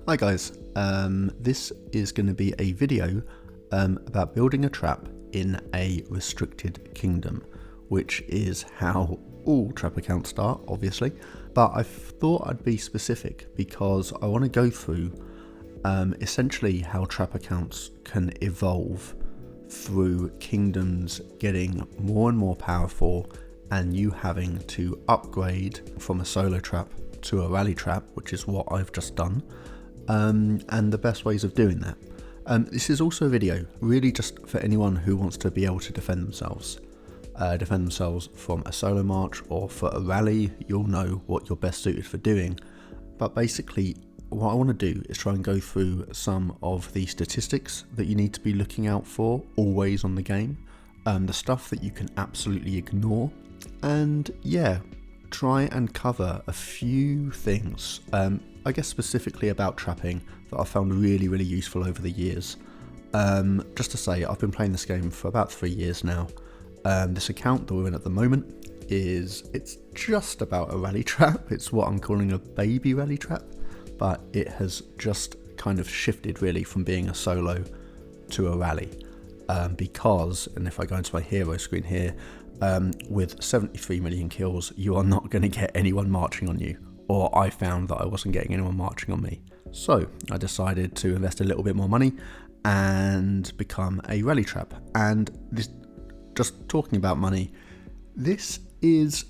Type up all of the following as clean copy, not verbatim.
Hi guys, this is going to be a video about building a trap in a restricted kingdom, which is how all trap accounts start, obviously, but I thought I'd be specific because I want to go through essentially how trap accounts can evolve through kingdoms getting more and more powerful and you having to upgrade from a solo trap to a rally trap, which is what I've just done. And the best ways of doing that. This is also a video really just for anyone who wants to be able to defend themselves from a solo march or for a rally. You'll know what you're best suited for doing, but basically what I want to do is try and go through some of the statistics that you need to be looking out for always on the game, the stuff that you can absolutely ignore, and try and cover a few things, I guess specifically about trapping, that I found really useful over the years. Just to say, I've been playing this game for about 3 years now. This account that we're in at the moment it's just about a rally trap. It's what I'm calling a baby rally trap, but it has just kind of shifted really from being a solo to a rally, because, and if I go into my hero screen here, with 73 million kills, you are not going to get anyone marching on you, or I found that I wasn't getting anyone marching on me. So I decided to invest a little bit more money and become a rally trap. And this, just talking about money, this is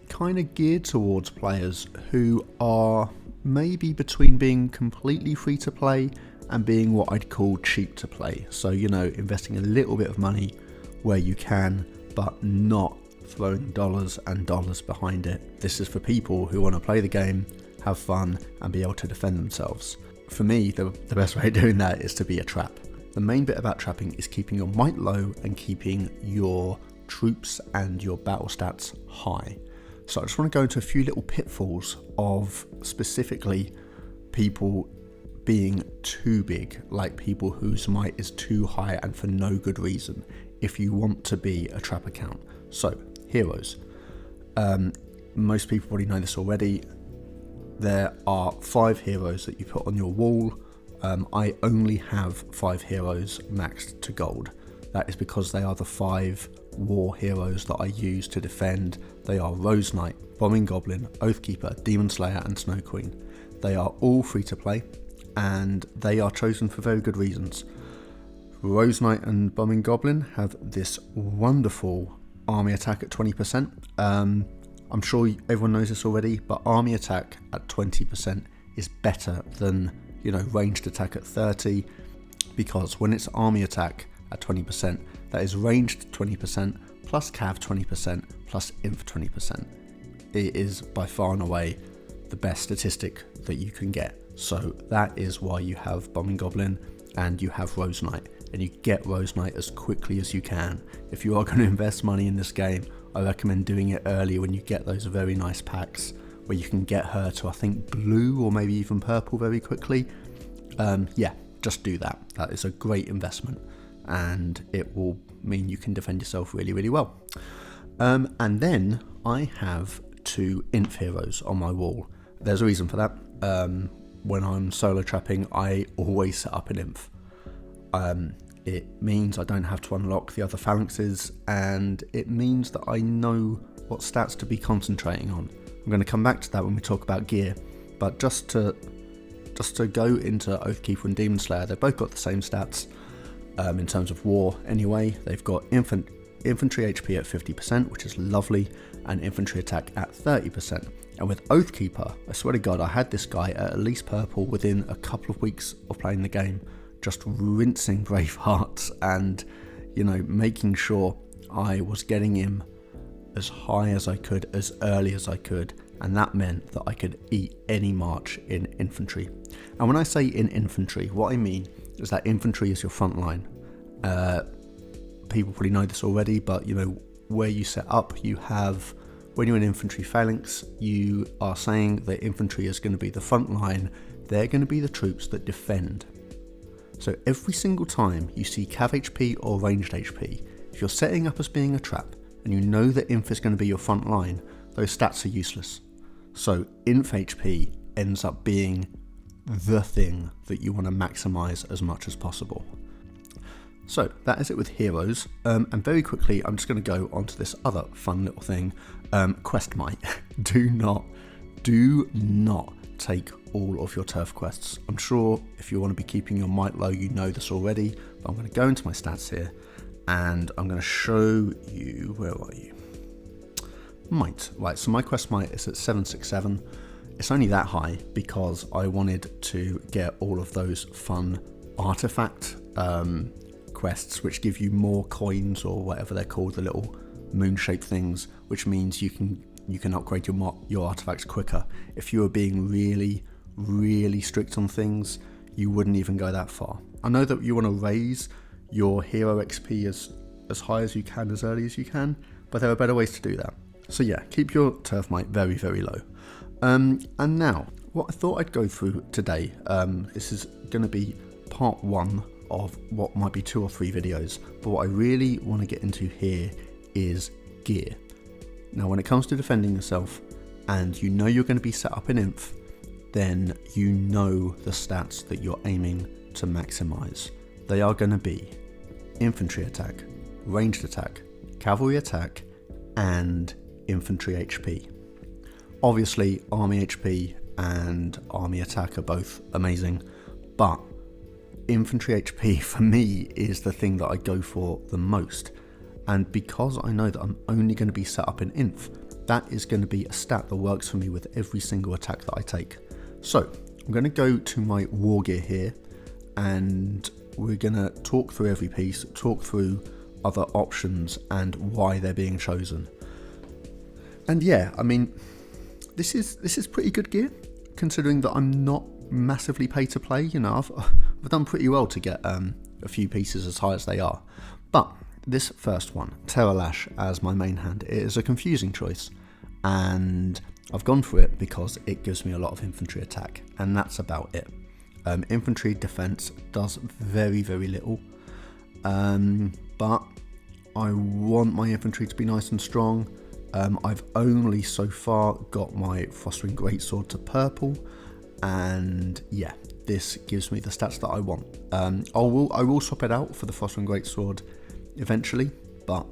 kind of geared towards players who are maybe between being completely free to play and being what I'd call cheap to play. So, investing a little bit of money where you can, but not throwing dollars and dollars behind it. This is for people who want to play the game, have fun, and be able to defend themselves. For me, the best way of doing that is to be a trap. The main bit about trapping is keeping your might low and keeping your troops and your battle stats high. So I just want to go into a few little pitfalls of specifically people being too big, like people whose might is too high and for no good reason, if you want to be a trap account. So, heroes. Most people probably know this already. There are 5 heroes that you put on your wall. I only have 5 heroes maxed to gold. That is because they are the 5 war heroes that I use to defend. They are Rose Knight, Bombing Goblin, Oathkeeper, Demon Slayer, and Snow Queen. They are all free to play, and they are chosen for very good reasons. Rose Knight and Bombing Goblin have this wonderful army attack at 20%. I'm sure everyone knows this already, but army attack at 20% is better than, ranged attack at 30, because when it's army attack at 20%, that is ranged 20% plus cav 20% plus inf 20%. It is by far and away the best statistic that you can get. So that is why you have Bombing Goblin and you have Rose Knight, and you get Rose Knight as quickly as you can. If you are going to invest money in this game, I recommend doing it early when you get those very nice packs where you can get her to, I think, blue or maybe even purple very quickly. Just do that. That is a great investment, and it will mean you can defend yourself really well. And then I have 2 inf heroes on my wall. There's a reason for that. When I'm solo trapping, I always set up an inf. It means I don't have to unlock the other phalanxes, and it means that I know what stats to be concentrating on. I'm going to come back to that when we talk about gear, but just to go into Oathkeeper and Demon Slayer, they've both got the same stats in terms of war anyway. They've got infantry HP at 50%, which is lovely, and infantry attack at 30%. And with Oathkeeper, I swear to God, I had this guy at least purple within a couple of weeks of playing the game, just rinsing Bravehearts and, making sure I was getting him as high as I could, as early as I could, and that meant that I could eat any march in infantry. And when I say in infantry, what I mean is that infantry is your front line. People probably know this already, but where you set up, you have, when you're in infantry phalanx, you are saying that infantry is going to be the front line. They're going to be the troops that defend. So every single time you see cav HP or ranged HP, if you're setting up as being a trap and you know that inf is going to be your front line, those stats are useless. So inf HP ends up being the thing that you want to maximize as much as possible. So that is it with heroes, and very quickly I'm just going to go on to this other fun little thing, quest might. Do not take all of your turf quests. I'm sure if you want to be keeping your might low, you know this already, but I'm going to go into my stats here and I'm going to show you, where are you? Might. Right, so my quest might is at 767. It's only that high because I wanted to get all of those fun artifact quests which give you more coins, or whatever they're called, the little moon-shaped things, which means you can upgrade your artifacts quicker. If you were being really strict on things, you wouldn't even go that far. I know that you want to raise your hero XP as high as you can, as early as you can, but there are better ways to do that. So yeah, keep your turf might very low. And now, what I thought I'd go through today, this is going to be part 1 of what might be 2 or 3 videos, but what I really want to get into here is gear. Now when it comes to defending yourself, and you know you're going to be set up in Inf, then you know the stats that you're aiming to maximize. They are going to be infantry attack, ranged attack, cavalry attack, and infantry HP. Obviously army HP and army attack are both amazing, but infantry HP for me is the thing that I go for the most. And because I know that I'm only going to be set up in Inf, that is going to be a stat that works for me with every single attack that I take. So I'm going to go to my war gear here, and we're going to talk through every piece, talk through other options and why they're being chosen. And yeah, I mean, this is pretty good gear, considering that I'm not massively pay to play. You know, I've done pretty well to get a few pieces as high as they are. But this first one, Terra Lash as my main hand, it is a confusing choice, and I've gone for it because it gives me a lot of infantry attack, and that's about it. Infantry defense does very little, but I want my infantry to be nice and strong. I've only so far got my Frostwing Greatsword to purple, and yeah, this gives me the stats that I want. I will swap it out for the Frostwing Greatsword eventually, but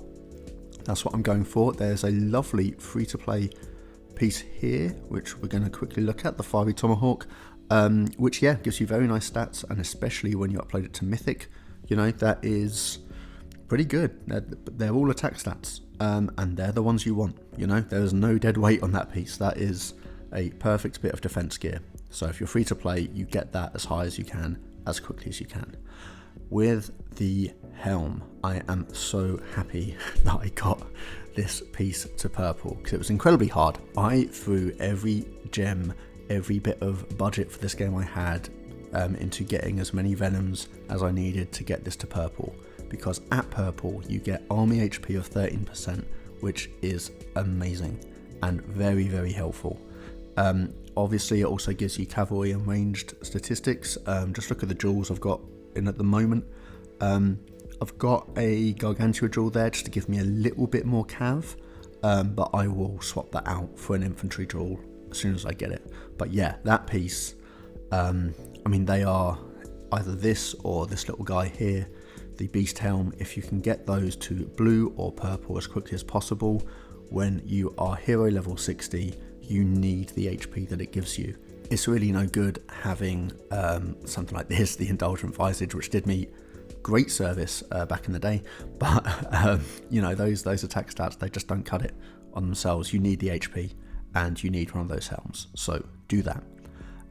that's what I'm going for. There's a lovely free-to-play piece here, which we're going to quickly look at, the Fiery Tomahawk, which yeah, gives you very nice stats, and especially when you upload it to Mythic, you know, that is pretty good. They're all attack stats, and they're the ones you want. You know, there's no dead weight on that piece. That is a perfect bit of defense gear. So if you're free to play, you get that as high as you can, as quickly as you can. With the helm, I am so happy that I got this piece to purple, because it was incredibly hard. I threw every gem, every bit of budget for this game I had into getting as many venoms as I needed to get this to purple, because at purple you get army HP of 13%, which is amazing and very helpful. Obviously it also gives you cavalry and ranged statistics. Just look at the jewels I've got in at the moment. I've got a Gargantua jewel there just to give me a little bit more cav, but I will swap that out for an infantry jewel as soon as I get it. But yeah, that piece, I mean, they are either this or this little guy here, the Beast Helm. If you can get those to blue or purple as quickly as possible, when you are hero level 60, you need the HP that it gives you. It's really no good having something like this, the Indulgent Visage, which did me great service back in the day, but you know, those attack stats, they just don't cut it on themselves. You need the HP, and you need one of those helms, so do that.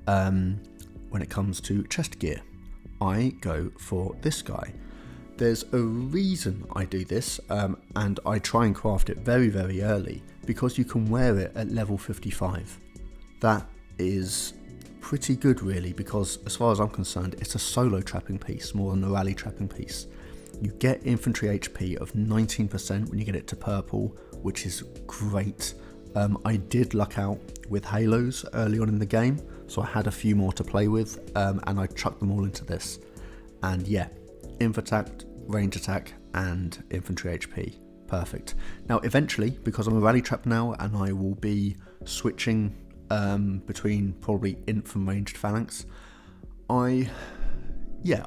When it comes to chest gear, I go for this guy. There's a reason I do this, and I try and craft it very early, because you can wear it at level 55. That is pretty good really, because as far as I'm concerned, it's a solo trapping piece more than a rally trapping piece. You get infantry HP of 19% when you get it to purple, which is great. I did luck out with halos early on in the game, so I had a few more to play with, and I chucked them all into this. And yeah, inf attack, range attack, and infantry HP, perfect. Now eventually, because I'm a rally trap now, and I will be switching between probably inf and ranged phalanx,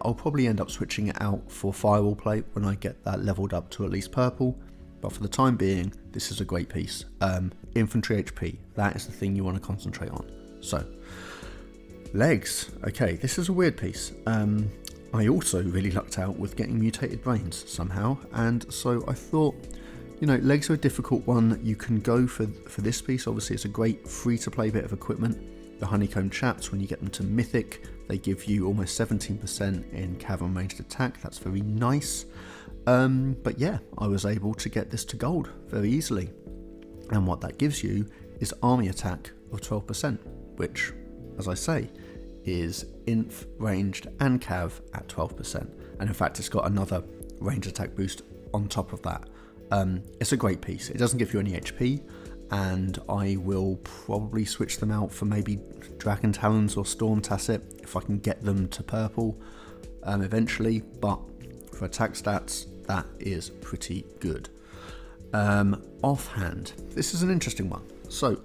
I'll probably end up switching it out for Firewall Plate when I get that leveled up to at least purple. But for the time being, this is a great piece. Infantry HP, that is the thing you want to concentrate on. So, legs. Okay, this is a weird piece. I also really lucked out with getting mutated brains somehow, and so I thought, legs are a difficult one. You can go for this piece. Obviously, it's a great free-to-play bit of equipment. The honeycomb chaps, when you get them to Mythic, they give you almost 17% in cav and ranged attack. That's very nice. But yeah, I was able to get this to gold very easily. And what that gives you is army attack of 12%, which, as I say, is inf, ranged and cav at 12%. And in fact, it's got another range attack boost on top of that. It's a great piece. It doesn't give you any HP, and I will probably switch them out for maybe Dragon Talons or Storm Tacet if I can get them to purple eventually, but for attack stats, that is pretty good. Offhand, this is an interesting one. So,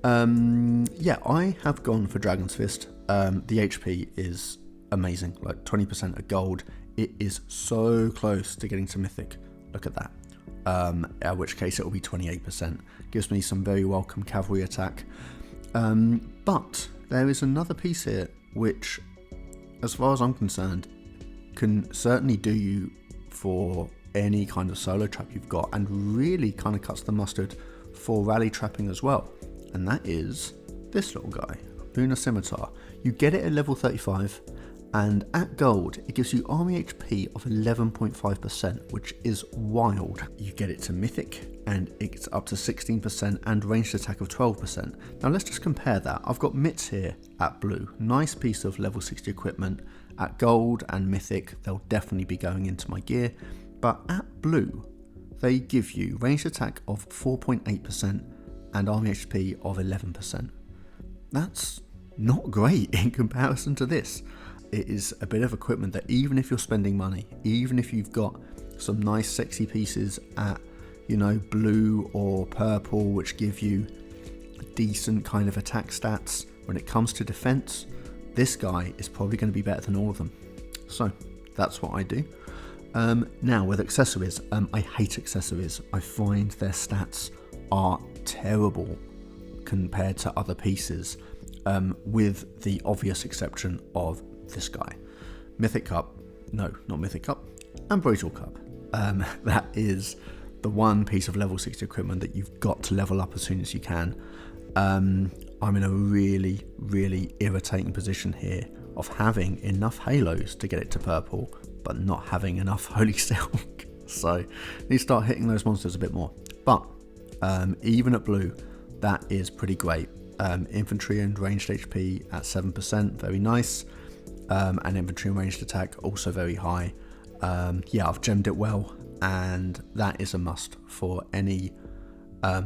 I have gone for Dragon's Fist. The HP is amazing, like 20% of gold. It is so close to getting to Mythic. Look at that. In which case it will be 28%. Gives me some very welcome cavalry attack. But there is another piece here which, as far as I'm concerned, can certainly do you for any kind of solo trap you've got, and really kind of cuts the mustard for rally trapping as well. And that is this little guy, Lunar Scimitar. You get it at level 35, and at gold it gives you army HP of 11.5%, which is wild. You get it to Mythic and it's up to 16% and ranged attack of 12%. Now let's just compare that. I've got Mitts here at blue, nice piece of level 60 equipment. At gold and Mythic they'll definitely be going into my gear, but at blue they give you ranged attack of 4.8% and army HP of 11%. That's not great in comparison to this. It is a bit of equipment that even if you're spending money, even if you've got some nice sexy pieces at, blue or purple, which give you decent kind of attack stats, when it comes to defense, this guy is probably going to be better than all of them. So that's what I do. Now with accessories, I hate accessories. I find their stats are terrible compared to other pieces, with the obvious exception of this guy. Mythic Cup, no, not Mythic Cup, Ambrosial Cup. That is the one piece of level 60 equipment that you've got to level up as soon as you can. I'm in a really, really irritating position here of having enough halos to get it to purple, but not having enough Holy Silk. So need to start hitting those monsters a bit more. But even at blue, that is pretty great. Infantry and ranged HP at 7%, very nice. And infantry and ranged attack also very high. I've gemmed it well, and that is a must for any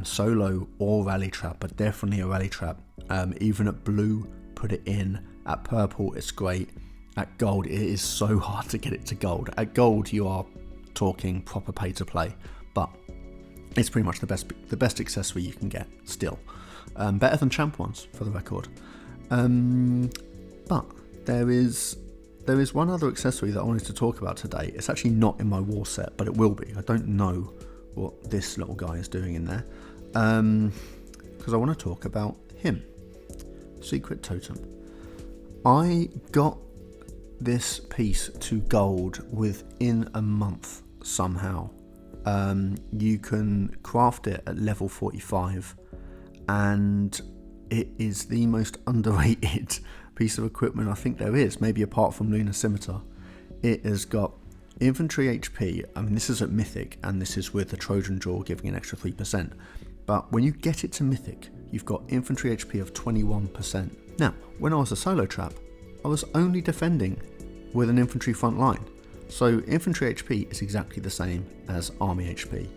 solo or rally trap, but definitely a rally trap. Even at blue, put it in. At purple, it's great. At gold, it is so hard to get it to gold. At gold, you are talking proper pay to play, but it's pretty much the best accessory you can get still. Better than champ ones, for the record. But there is one other accessory that I wanted to talk about today. It's actually not in my war set, but it will be. I don't know what this little guy is doing in there, because I want to talk about him. Secret Totem. I got this piece to gold within a month somehow. You can craft it at level 45, and it is the most underrated piece of equipment I think there is, maybe apart from Lunar Scimitar. It has got infantry HP. I mean, this is at Mythic, and this is with the Trojan Jaw giving an extra 3%. But when you get it to Mythic, you've got infantry HP of 21%. Now, when I was a solo trap, I was only defending with an infantry front line. So infantry HP is exactly the same as army HP.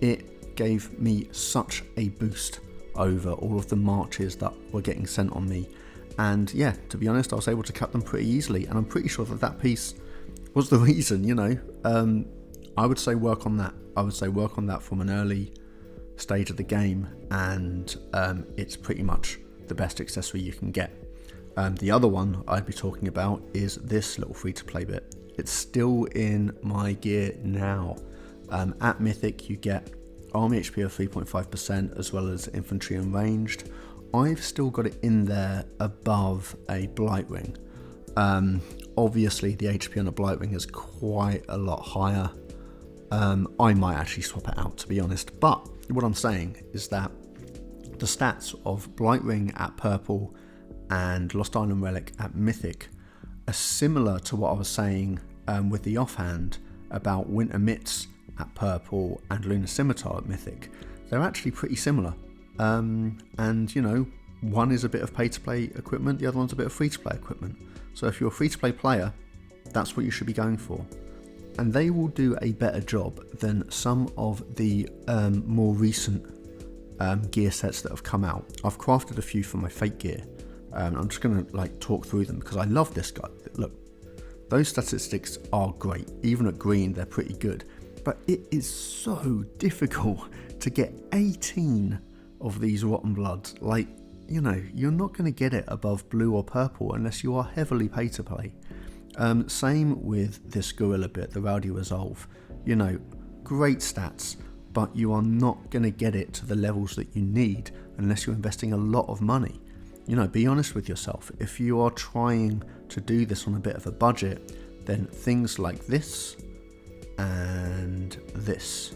It gave me such a boost over all of the marches that were getting sent on me. And yeah, to be honest, I was able to cut them pretty easily, and I'm pretty sure that piece was the reason, I would say work on that. I would say work on that from an early stage of the game, and it's pretty much the best accessory you can get. The other one I'd be talking about is this little free-to-play bit. It's still in my gear now. At Mythic you get army HP of 3.5% as well as infantry and ranged. I've still got it in there above a Blightwing. Obviously the HP on a Blightwing is quite a lot higher. I might actually swap it out, to be honest, but what I'm saying is that the stats of Blightwing at purple and Lost Island Relic at Mythic are similar to what I was saying with the offhand about Winter Mitts at purple and Lunar Scimitar at Mythic. They're actually pretty similar, and you know, one is a bit of pay-to-play equipment, the other one's a bit of free-to-play equipment. So if you're a free-to-play player, that's what you should be going for. And they will do a better job than some of the more recent gear sets that have come out. I've crafted a few for my fake gear. I'm just going to like talk through them because I love this guy. Look, those statistics are great. Even at green, they're pretty good. But it is so difficult to get 18 of these Rotten Bloods. Like, you know, you're not going to get it above blue or purple unless you are heavily pay to play. Same with this Gorilla bit, the Rowdy Resolve. You know, great stats, but you are not going to get it to the levels that you need unless you're investing a lot of money. You know, be honest with yourself. If you are trying to do this on a bit of a budget, then things like this and this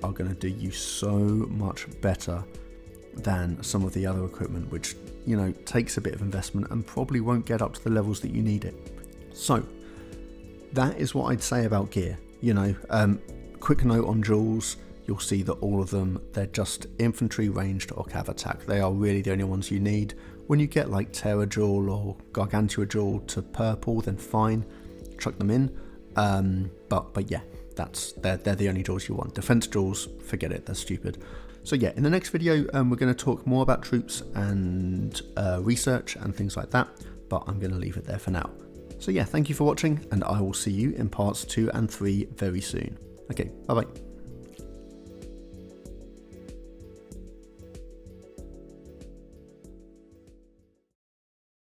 are going to do you so much better than some of the other equipment, which, you know, takes a bit of investment and probably won't get up to the levels that you need it. So that is what I'd say about gear. You know, quick note on jewels, you'll see that all of them, they're just infantry, ranged or cav attack. They are really the only ones you need. When you get like Terra Jewel or Gargantua Jewel to purple, then fine, chuck them in. But yeah, they're the only jewels you want. Defense jewels, forget it, they're stupid. So yeah, in the next video, we're going to talk more about troops and research and things like that, but I'm going to leave it there for now. So yeah, thank you for watching, and I will see you in parts 2 and 3 very soon. Okay, bye bye.